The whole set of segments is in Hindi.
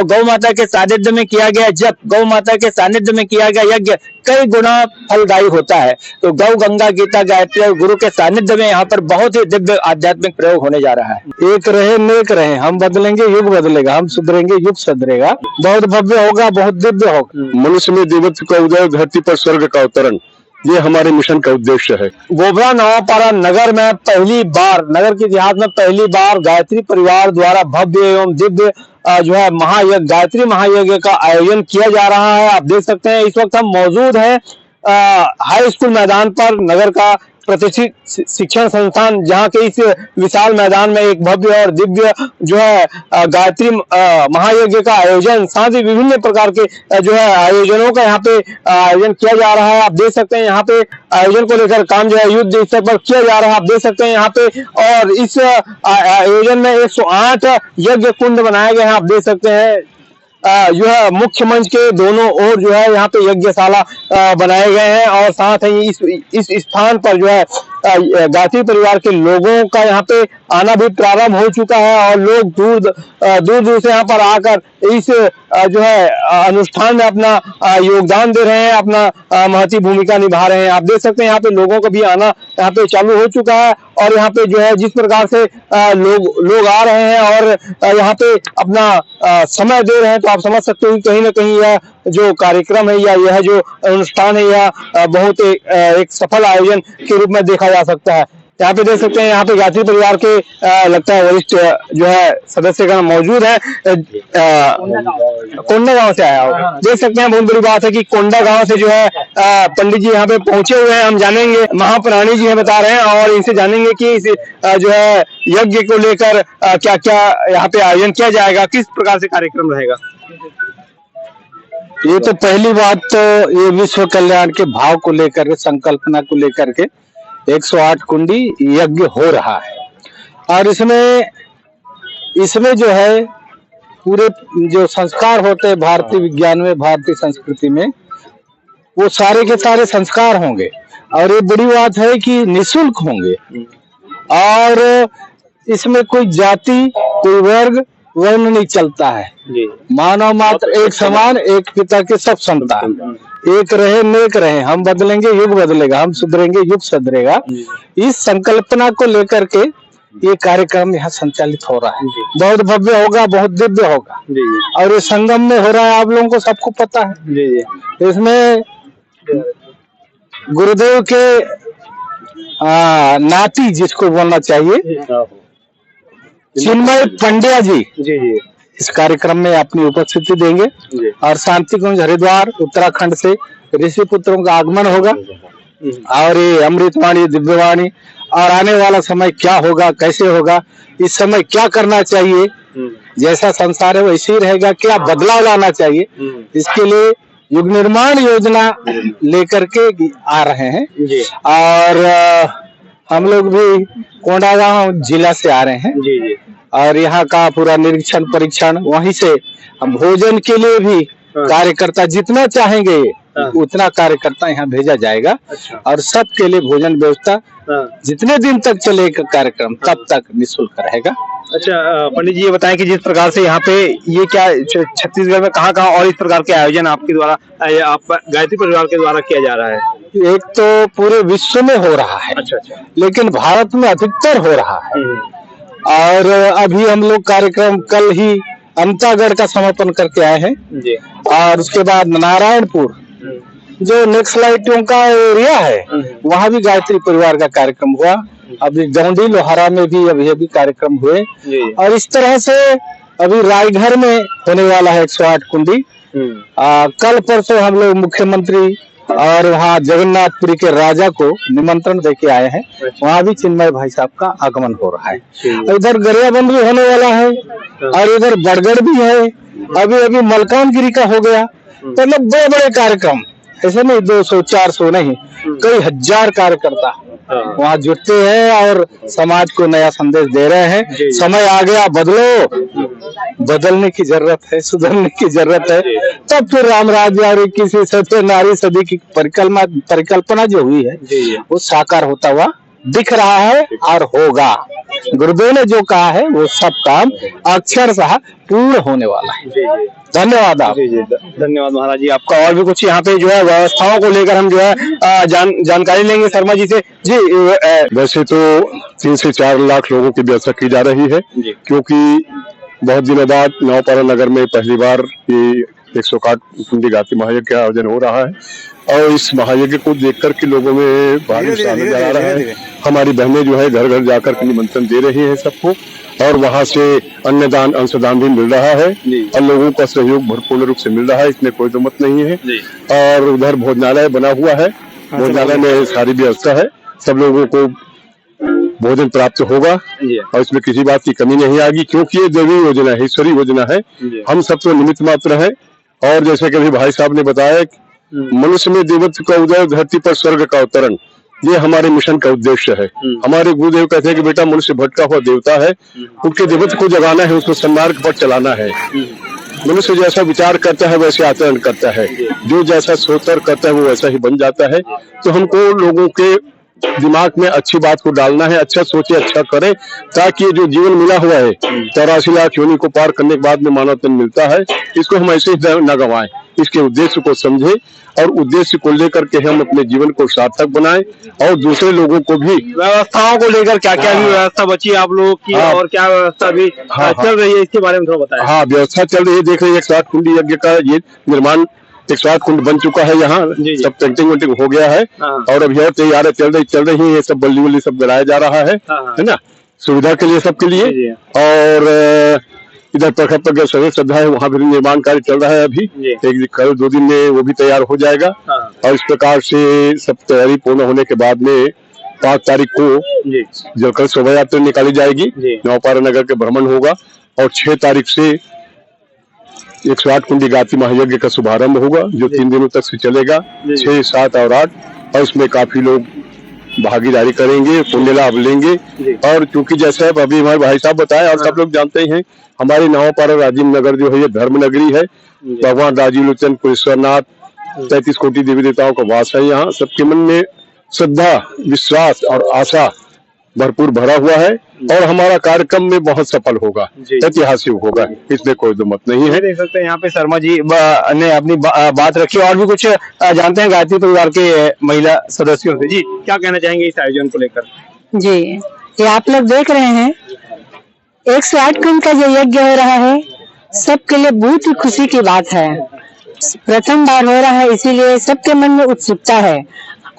गौ माता के सानिध्य में किया गया जप, गौ माता के सानिध्य में किया गया यज्ञ कई गुना फलदायी होता है। तो गौ गंगा गीता गायत्री और गुरु के सानिध्य में यहाँ पर बहुत ही दिव्य आध्यात्मिक प्रयोग होने जा रहा है। एक रहे नेक रहे, हम बदलेंगे युग बदलेगा, हम सुधरेंगे युग सुधरेगा। बहुत भव्य होगा, बहुत दिव्य होगा। मनुष्य में देवत्व का उदय, धरती पर स्वर्ग का अवतरण, ये हमारे मिशन का उद्देश्य है। गोबरा नवापाड़ा नगर में पहली बार, नगर के इतिहास में पहली बार गायत्री परिवार द्वारा भव्य एवं दिव्य जो है महायज्ञ, गायत्री महायज्ञ का आयोजन किया जा रहा है। आप देख सकते हैं इस वक्त हम मौजूद हैं हाई स्कूल मैदान पर, नगर का प्रतिष्ठित शिक्षण संस्थान, जहाँ के इस विशाल मैदान में एक भव्य और दिव्य जो है गायत्री महायज्ञ का आयोजन, साथ ही विभिन्न प्रकार के जो है आयोजनों का यहाँ पे आयोजन किया जा रहा है। आप देख सकते हैं यहाँ पे आयोजन को लेकर काम जो है युद्ध स्तर पर किया जा रहा है। आप देख सकते हैं यहाँ पे, और इस आयोजन में 108 यज्ञ कुंड बनाए गए हैं। आप देख सकते हैं जो है मुख्य मंच के दोनों ओर जो है यहाँ पे यज्ञशाला बनाए गए हैं, और साथ ही इस स्थान पर जो है गायत्री परिवार के लोगों का यहाँ पे आना भी प्रारंभ हो चुका है, और लोग दूर दूर से यहाँ पर आकर इस जो है अनुष्ठान में अपना योगदान दे रहे हैं, अपना महती भूमिका निभा रहे हैं। आप देख सकते हैं यहाँ पे लोगों का भी आना यहाँ पे चालू हो चुका है, और यहाँ पे जो है जिस प्रकार से लोग आ रहे हैं और यहाँ पे अपना समय दे रहे हैं, तो आप समझ सकते हो कि कहीं ना कहीं यह जो कार्यक्रम है या यह जो अनुष्ठान है यह बहुत एक सफल आयोजन के रूप में देखा जा सकता है। यहाँ पे देख सकते हैं यहाँ पे गायत्री परिवार के लगता है वरिष्ठ जो है सदस्यगण मौजूद है। कोंडा गांव से आया हो, देख सकते हैं बहुत बड़ी बात है कि कोंडा गांव से जो है पंडित जी यहाँ पे पहुंचे हुए हैं। हम जानेंगे, महाप्राणी जी हैं बता रहे हैं, और इनसे जानेंगे कि इस जो है यज्ञ को लेकर क्या क्या यहाँ पे आयोजन किया जाएगा, किस प्रकार से कार्यक्रम रहेगा। ये तो पहली बात तो ये विश्व कल्याण के भाव को लेकर के, संकल्पना को लेकर के 108 कुंडी यज्ञ हो रहा है, और इसमें जो है पूरे जो संस्कार होते हैं भारतीय विज्ञान में, भारतीय संस्कृति में, वो सारे के सारे संस्कार होंगे। और ये बड़ी बात है कि निःशुल्क होंगे, और इसमें कोई जाति, कोई वर्ग, वर्ण नहीं चलता है। मानव मात्र एक समान, एक पिता के सब संतान, एक रहे नेक रहे, हम बदलेंगे युग बदलेगा, हम सुधरेंगे युग सुधरेगा। इस संकल्पना को लेकर के ये कार्यक्रम यहाँ संचालित हो रहा है। बहुत भव्य होगा, बहुत दिव्य होगा, और ये संगम में हो रहा है, आप लोगों को सबको पता है। इसमें गुरुदेव के नाती जिसको बोलना चाहिए, चिन्मय पंड्या जी इस कार्यक्रम में अपनी उपस्थिति देंगे, और शांति कुंज हरिद्वार उत्तराखंड से ऋषि पुत्रों का आगमन होगा, और ये अमृतवाणी, दिव्यवाणी, और आने वाला समय क्या होगा, कैसे होगा, इस समय क्या करना चाहिए, जैसा संसार है वैसे ही रहेगा, क्या बदलाव लाना चाहिए, इसके लिए युग निर्माण योजना लेकर के आ रहे हैं। और हम लोग भी कोंडागांव जिला से आ रहे हैं, और यहाँ का पूरा निरीक्षण परीक्षण, वहीं से हम भोजन के लिए भी कार्यकर्ता जितना चाहेंगे उतना कार्यकर्ता यहाँ भेजा जाएगा, और सबके लिए भोजन व्यवस्था जितने दिन तक चलेगा कार्यक्रम तब तक निःशुल्क रहेगा। अच्छा पंडित जी, ये बताएं कि जिस प्रकार से यहाँ पे ये क्या छत्तीसगढ़ में कहाँ और इस प्रकार के आयोजन आपके द्वारा, आप गायत्री परिवार के द्वारा किया जा रहा है। एक तो पूरे विश्व में हो रहा है, लेकिन भारत में अधिकतर हो रहा है। और अभी हम लोग कार्यक्रम कल ही अंतागढ़ का समापन करके आए हैं, और उसके बाद नारायणपुर जो नक्सलाइटों का एरिया है वहाँ भी गायत्री परिवार का कार्यक्रम हुआ। अभी गौंडी लोहारा में भी अभी कार्यक्रम हुए, और इस तरह से अभी रायगढ़ में होने वाला है 108 कुंडी। कल परसों हम लोग मुख्यमंत्री और वहाँ जगन्नाथपुरी के राजा को निमंत्रण देके आए हैं, वहाँ भी चिन्मय भाई साहब का आगमन हो रहा है। इधर गरियाबंद भी होने वाला है, और इधर बड़गढ़ भी है, अभी मलकानगिरी का हो गया। तो मतलब बड़े बड़े कार्यक्रम, ऐसे नहीं 200-400 नहीं, कई हजार कार्यकर्ता वहाँ जुटते हैं और समाज को नया संदेश दे रहे हैं। समय आ गया, बदलो, बदलने की जरूरत है, सुधरने की जरूरत है। तब फिर राम राज्य और 21वीं सदी नारी सदी की परिकल्पना जो हुई है वो साकार होता हुआ दिख रहा है और होगा। गुरुदेव ने जो कहा है वो सब काम अक्षरशः पूर्ण होने वाला है। धन्यवाद आप। धन्यवाद महाराज जी आपका। और भी कुछ यहाँ पे जो है व्यवस्थाओं को लेकर हम जो है जानकारी लेंगे शर्मा जी से। जी वैसे तो 3 से 4 लाख लोगों की व्यवस्था की जा रही है, क्योंकि बहुत दिनों बाद नवपारा नगर में पहली बार ये 108 कुंडी गायत्री महायज्ञ का आयोजन हो रहा है और इस महायज्ञ को देखकर के लोगों में भारी उत्साह नजर आ रहा है। हमारी बहनें जो है घर घर जाकर के निमंत्रण दे रही हैं सबको, और वहां से अन्नदान अंशदान भी मिल रहा है और लोगों का सहयोग भरपूर रूप से मिल रहा है, इसमें कोई मत नहीं है। और उधर भोजनालय बना हुआ है, भोजनालय में सारी व्यवस्था है, सब लोगों को भोजन प्राप्त होगा और इसमें किसी बात की कमी नहीं आएगी, क्योंकि ये देवी योजना है, ईश्वरी योजना है। हम सब तो निमित्त मात्र है। और जैसे कि अभी भाई साहब ने बताया, मनुष्य में देवत्व का उदय, धरती पर स्वर्ग का अवतरण, ये हमारे मिशन का उद्देश्य है। हमारे गुरुदेव कहते हैं कि बेटा मनुष्य भटका हुआ देवता है, उनके देवत्व को जगाना है, उसको सन्मार्ग पर चलाना है। मनुष्य जैसा विचार करता है वैसे आचरण करता है, जो जैसा सोचकर करता है वो वैसा ही बन जाता है। तो हमको लोगों के दिमाग में अच्छी बात को डालना है, अच्छा सोचे अच्छा करे, ताकि ये जो जीवन मिला हुआ है 84 लाख योनि को पार करने के बाद में मानव तन मिलता है, इसको हम ऐसे ही न गंवाएं। इसके उद्देश्य को समझे और उद्देश्य को लेकर के हम अपने जीवन को सार्थक बनाएं और दूसरे लोगों को भी। व्यवस्थाओं को लेकर क्या क्या भी व्यवस्था बची आप लोगों की और क्या व्यवस्था भी चल रही है, इसके बारे में थोड़ा बताएं। हाँ, व्यवस्था चल रही है। देख रहे 108 कुंडी यज्ञ का ये निर्माण 108 कुंड बन चुका है, यहाँ सब पेंटिंग वेंटिंग हो गया है और अभी और तैयारी चल रही है, सब बल्ली वल्ली सब बनाया जा रहा है ना, सुविधा के लिए सबके लिए। और इधर प्रखर पर सभी श्रद्धा है, वहाँ भी निर्माण कार्य चल रहा है अभी, एक कल 2 दिन में वो भी तैयार हो जाएगा। और इस प्रकार से सब तैयारी पूर्ण होने के बाद में 5 तारीख को जलकर शोभा यात्रा निकाली जाएगी, नवपारा नगर के भ्रमण होगा और 6 तारीख से 108 कुंडी गायत्री महायज्ञ का शुभारंभ होगा, जो 3 दिनों तक से चलेगा, 6, 7 और 8। और इसमें काफी लोग भागीदारी करेंगे, पुण्य लाभ लेंगे। और क्योंकि जैसे अभी हमारे भाई साहब बताए और सब लोग जानते हैं, हमारी नवपारा राजीव नगर जो है ये धर्म नगरी है। भगवान राजीव लोचन कुलेश्वरनाथ 33 कोटि देवी देवताओं का वास है यहाँ। सबके मन में श्रद्धा, विश्वास और आशा भरपूर भरा हुआ है और हमारा कार्यक्रम में बहुत सफल होगा, ऐतिहासिक होगा, इसमें कोई दो मत नहीं है। देख सकते हैं यहाँ पे शर्मा जी ने अपनी बात रखी। और भी कुछ जानते हैं गायत्री परिवार के महिला सदस्यों से। जी क्या कहना चाहेंगे इस आयोजन को लेकर? जी, ये आप लोग देख रहे हैं 108 कुंड का जो यज्ञ हो रहा है, सबके लिए बहुत ही खुशी की बात है। प्रथम बार हो रहा है, इसीलिए सबके मन में उत्सुकता है।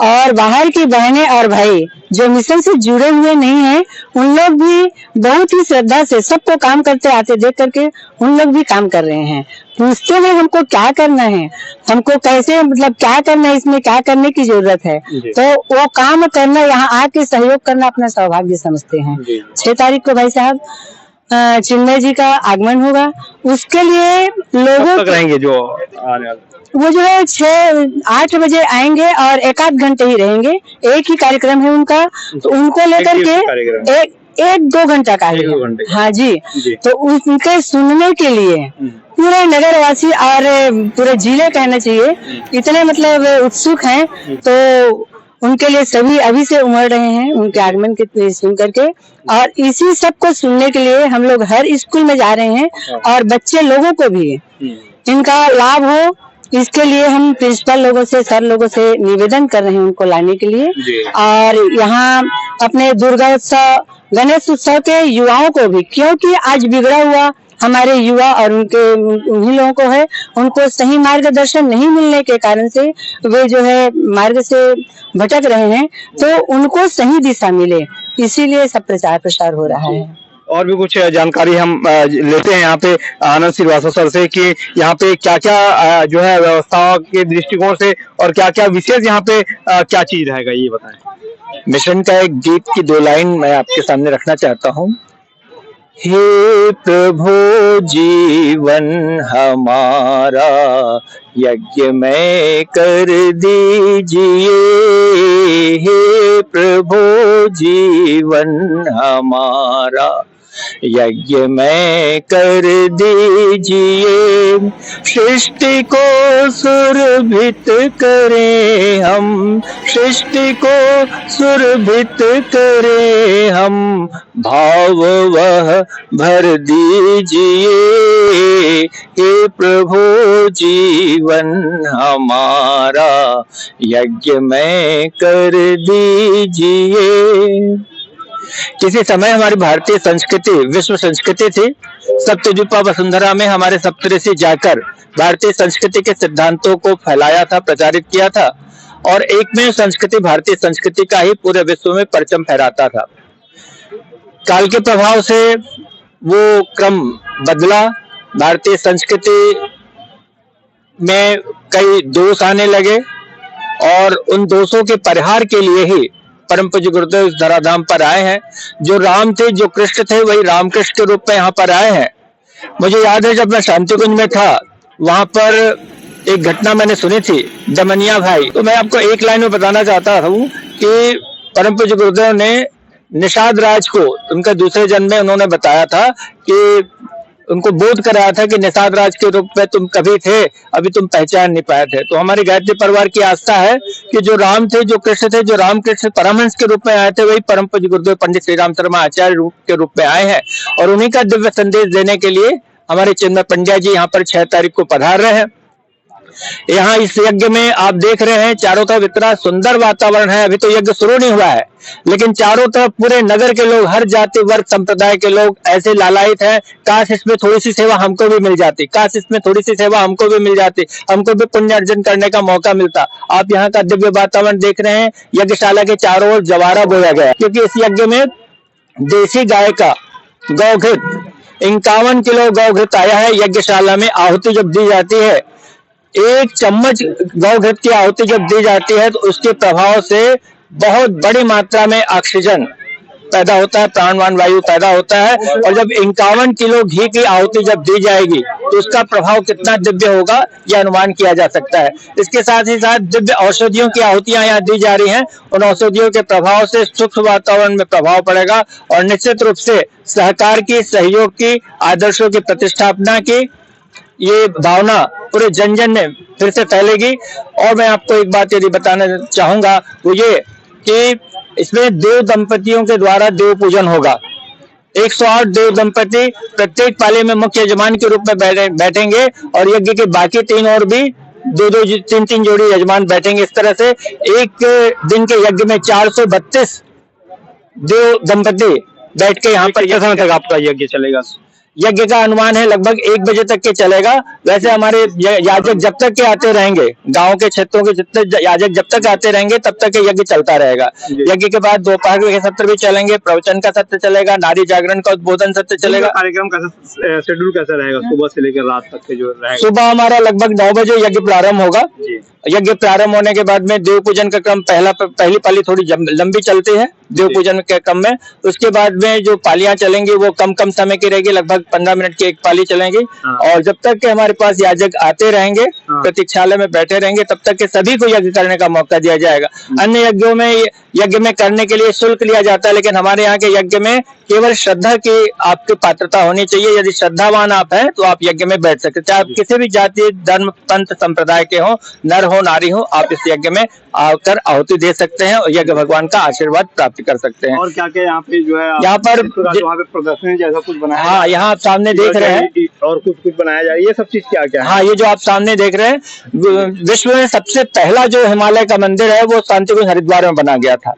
और बाहर की बहनें और भाई जो मिशन से जुड़े हुए नहीं हैं, उन लोग भी बहुत ही श्रद्धा से सबको काम करते आते देख करके उन लोग भी काम कर रहे हैं। पूछते हैं हमको क्या करना है, हमको कैसे, मतलब क्या करना है, इसमें क्या करने की जरूरत है, तो वो काम करना, यहाँ आके सहयोग करना अपना सौभाग्य समझते हैं। 6 तारीख को भाई साहब चिन्मय जी का आगमन होगा, उसके लिए लोगों तक रहेंगे जो आने वाले, वो जो है 6-8 बजे आएंगे और 1-8 घंटे ही रहेंगे। एक ही कार्यक्रम है उनका, तो उनको लेकर के 1-2 घंटा का है। हाँ जी, तो उनके सुनने के लिए पूरे नगर वासी और पूरे जिले कहना चाहिए इतने मतलब उत्सुक हैं, तो उनके लिए सभी अभी से उमड़ रहे हैं उनके आगमन के सुन करके। और इसी सब को सुनने के लिए हम लोग हर स्कूल में जा रहे हैं और बच्चे लोगों को भी इनका लाभ हो, इसके लिए हम प्रिंसिपल लोगों से, सर लोगों से निवेदन कर रहे हैं उनको लाने के लिए। और यहाँ अपने दुर्गा उत्सव, गणेश उत्सव के युवाओं को भी, क्योंकि आज बिगड़ा हुआ हमारे युवा और उन्हीं लोगों को है, उनको सही मार्गदर्शन नहीं मिलने के कारण से वे जो है मार्ग से भटक रहे हैं, तो उनको सही दिशा मिले, इसीलिए सब प्रचार प्रसार हो रहा है। और भी कुछ जानकारी हम लेते हैं यहाँ पे आनंद श्रीवास्तव सर से कि यहाँ पे क्या क्या जो है व्यवस्थाओं के दृष्टिकोण से और क्या क्या विशेष यहाँ पे क्या चीज रहेगा, ये बताएं। मिशन का एक गीत की 2 लाइन मैं आपके सामने रखना चाहता हूँ। हे प्रभु जीवन हमारा यज्ञ में कर दीजिए, हे प्रभु जीवन हमारा यज्ञ में कर दीजिए, सृष्टि को सुरभित करें हम, सृष्टि को सुरभित करें हम, भाव वह भर दीजिए, हे प्रभु जीवन हमारा यज्ञ में कर दीजिए। किसी समय हमारी भारतीय संस्कृति विश्व संस्कृति थी। सप्तद्वीपा वसुंधरा में हमारे सप्तऋषि जाकर भारतीय संस्कृति के सिद्धांतों को फैलाया था, प्रचारित किया था, और एकमेव संस्कृति भारतीय संस्कृति का ही पूरे विश्व में परचम फहराता था। काल के प्रभाव से वो क्रम बदला। भारतीय संस्कृति में कई दोष आने लगे और उन दोषों के परिहार के लिए ही परम पूज्य गुरुदेव इस धराधाम पर आए हैं। जो राम थे, जो कृष्ण थे, वही रामकृष्ण के रूप में यहाँ पर आए हैं। मुझे याद है जब मैं शांति कुंज में था, वहां पर एक घटना मैंने सुनी थी, दमनिया भाई। तो मैं आपको एक लाइन में बताना चाहता हूँ कि परम पूज्य गुरुदेव ने निषाद राज को उनके दूसरे जन्म में उन्होंने बताया था कि उनको बोध कराया था कि निषाद राज के रूप में तुम कभी थे, अभी तुम पहचान नहीं पाए थे। तो हमारे गायत्री परिवार की आस्था है कि जो राम थे, जो कृष्ण थे, जो रामकृष्ण परमहंस के रूप में आए थे, वही परम पूज्य गुरुदेव पंडित श्री राम शर्मा आचार्य रूप के रूप में आए हैं। और उन्हीं का दिव्य संदेश देने के लिए हमारे चिन्मय पंड्या जी यहाँ पर 6 तारीख को पधार रहे हैं। यहाँ इस यज्ञ में आप देख रहे हैं चारों तरफ इतना सुंदर वातावरण है। अभी तो यज्ञ शुरू नहीं हुआ है, लेकिन चारों तरफ पूरे नगर के लोग, हर जाति वर्ग संप्रदाय के लोग ऐसे लालायित हैं, काश इसमें थोड़ी सी सेवा हमको भी मिल जाती, काश इसमें थोड़ी सी सेवा हमको भी मिल जाती, हमको भी पुण्य अर्जन करने का मौका मिलता। आप यहाँ का दिव्य वातावरण देख रहे हैं। यज्ञशाला के चारों ओर जवारा बोया गया, क्योंकि इस यज्ञ में देसी गाय का गौघृत 51 किलो गौघृत आया है। यज्ञशाला में आहुति जब दी जाती है, 1 चम्मच गौघृत की आहुति जब दी जाती है, तो उसके प्रभाव से बहुत बड़ी मात्रा में ऑक्सीजन पैदा होता है, प्राणवान वायु पैदा होता है। और जब 51 किलो घी की आहुति जब दी जाएगी, तो उसका प्रभाव कितना दिव्य होगा, यह अनुमान किया जा सकता है। इसके साथ ही साथ दिव्य औषधियों की आहुतियां यहाँ दी जा रही हैं। उन औषधियों के प्रभाव से सूक्ष्म वातावरण में प्रभाव पड़ेगा और निश्चित रूप से सहकार की, सहयोग की, आदर्शों की प्रतिष्ठापना की ये भावना पूरे जन जन में फिर से फैलेगी। और मैं आपको एक बात यदि बताना चाहूंगा, वो ये कि इसमें देव दंपतियों के द्वारा देव पूजन होगा। 108 देव दंपति प्रत्येक पाली में मुख्य यजमान के रूप में बैठेंगे और यज्ञ के बाकी 3 और भी 2-3 जोड़ी यजमान बैठेंगे। इस तरह से एक दिन के यज्ञ में 432 देव दंपति बैठ के यहाँ पर कितने समय तक आपका यज्ञ चलेगा? यज्ञ का अनुमान है लगभग 1 बजे तक के चलेगा। वैसे हमारे याजक जब तक के आते रहेंगे, गांव के क्षेत्रों के जितने याजक जब तक आते रहेंगे तब तक यज्ञ चलता रहेगा। यज्ञ के बाद दोपहर के सत्र भी चलेंगे, प्रवचन का सत्र चलेगा, नारी जागरण का उद्बोधन सत्र चलेगा। कार्यक्रम का शेड्यूल कैसा रहेगा सुबह से लेकर रात तक के जो रहेगा? सुबह हमारा लगभग 9 बजे यज्ञ प्रारंभ होगा। यज्ञ प्रारंभ होने के बाद में देव पूजन का क्रम पहली पाली थोड़ी लंबी चलती है देव पूजन के क्रम में। उसके बाद में जो पालियां चलेंगी वो कम समय की रहेगी, लगभग 15 मिनट की एक पाली चलेंगी। और जब तक के हमारे पास याजक आते रहेंगे, प्रतीक्षालय में बैठे रहेंगे, तब तक के सभी को यज्ञ करने का मौका दिया जाएगा। अन्य यज्ञों में यज्ञ में करने के लिए शुल्क लिया जाता है, लेकिन हमारे यहाँ के यज्ञ में केवल श्रद्धा की आपकी पात्रता होनी चाहिए। यदि श्रद्धावान आप हैं तो आप यज्ञ में बैठ सकते हैं, चाहे आप किसी भी जाति, धर्म, पंथ, संप्रदाय के हो, नर हो, नारी हो, आप इस यज्ञ में आकर आहुति दे सकते हैं और यज्ञ भगवान का आशीर्वाद प्राप्त कर सकते हैं। और क्या क्या यहाँ पे जो है, यहाँ पर प्रदर्शनी जैसा कुछ बनाया? हाँ, यहाँ आप सामने देख रहे हैं और कुछ बनाया जाए, ये सब चीज क्या क्या है? हाँ, ये जो आप सामने देख रहे हैं, विश्व में सबसे पहला जो हिमालय का मंदिर है वो शांतिकुंज हरिद्वार में बना गया था।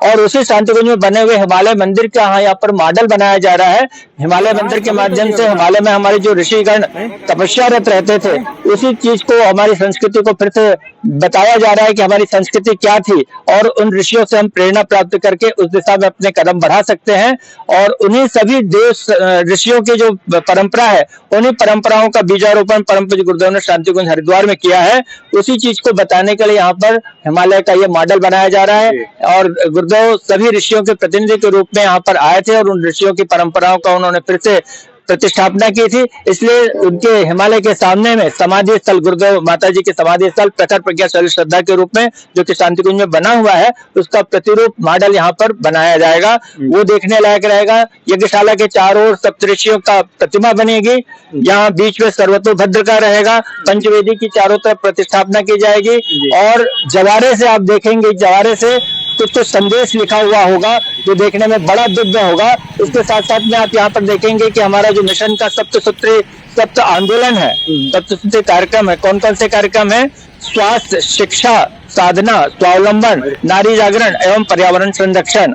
और उसी शांतिकुंज में बने हुए हिमालय मंदिर का यहाँ पर मॉडल बनाया जा रहा है। हिमालय मंदिर के माध्यम से हिमालय में हमारे जो ऋषिगण तपस्यारत रहते थे, उसी चीज को, हमारी संस्कृति को फिर से बताया जा रहा है कि हमारी संस्कृति क्या थी और उन ऋषियों से हम प्रेरणा प्राप्त करके उस दिशा में अपने कदम बढ़ा सकते हैं। और उन्हीं सभी देव ऋषियों की जो परंपरा है, उन्हीं परंपराओं का बीजारोपण परम पूज्य गुरुदेव ने शांतिकुंज हरिद्वार में किया है। उसी चीज को बताने के लिए यहाँ पर हिमालय का ये मॉडल बनाया जा रहा है। और गुरुदेव सभी ऋषियों के प्रतिनिधि के रूप में यहाँ पर आए थे और उन ऋषियों की परंपराओं का उन्होंने फिर से प्रतिष्ठापना की थी, इसलिए उनके हिमालय के सामने में समाधि स्थल, गुरुदेव माता जी के समाधि स्थल प्रखर प्रज्ञा शैल श्रद्धा के रूप में जो कि शांति कुंज में बना हुआ है, उसका प्रतिरूप मॉडल यहाँ पर बनाया जाएगा। वो देखने लायक रहेगा। यज्ञशाला के चारों ओर सप्तऋषियों का प्रतिमा बनेगी, यहाँ बीच में सर्वतोभद्र का रहेगा, पंचवेदी की चारों तरफ प्रतिष्ठापना की जाएगी और जवारे से आप देखेंगे, जवारे से कुछ संदेश लिखा हुआ होगा जो देखने में बड़ा दिव्य होगा। इसके साथ साथ में आप यहाँ पर देखेंगे कि हमारा जो मिशन का सप्त आंदोलन है, सप्तसूत्री कार्यक्रम है। कौन कौन से कार्यक्रम है? स्वास्थ्य, शिक्षा, साधना, स्वावलंबन, नारी जागरण एवं पर्यावरण संरक्षण।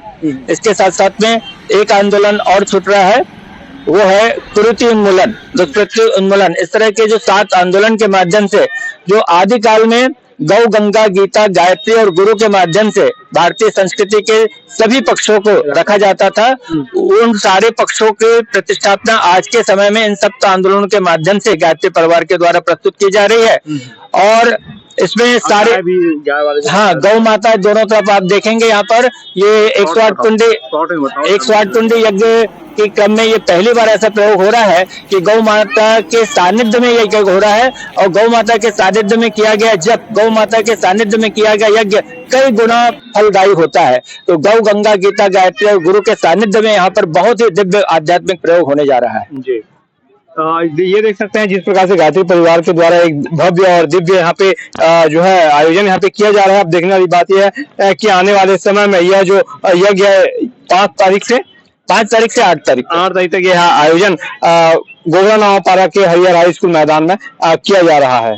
इसके साथ साथ में एक आंदोलन और छूट रहा है, वो है कुरीति उन्मूलन, दुष्कृति उन्मूलन। इस तरह के जो 7 आंदोलन के माध्यम से जो आदिकाल में गौ, गंगा, गीता, गायत्री और गुरु के माध्यम से भारतीय संस्कृति के सभी पक्षों को रखा जाता था, उन सारे पक्षों की प्रतिष्ठापना आज के समय में इन सप्त आंदोलनों के माध्यम से गायत्री परिवार के द्वारा प्रस्तुत की जा रही है। और इसमें सारे गौ माता दोनों तरफ आप देखेंगे। यहाँ पर ये 108 कुंडी यज्ञ के क्रम में ये पहली बार ऐसा प्रयोग हो रहा है कि गौ माता के सानिध्य में यज्ञ हो रहा है। और गौ माता के सानिध्य में किया गया जप, गौ माता के सानिध्य में किया गया यज्ञ कई गुना फलदायी होता है। तो गौ, गंगा, गीता, गायत्री और गुरु के सानिध्य में यहाँ पर बहुत ही दिव्य आध्यात्मिक प्रयोग होने जा रहा है। जी, ये देख सकते हैं जिस प्रकार से गायत्री परिवार के द्वारा एक भव्य और दिव्य यहाँ पे जो है आयोजन यहाँ पे किया जा रहा है। अब देखने वाली बात यह है कि आने वाले समय में यह जो यज्ञ है 5 तारीख से 8 तारीख तक यह आयोजन गोगरा नावापारा के हरिहर हाई स्कूल मैदान में किया जा रहा है।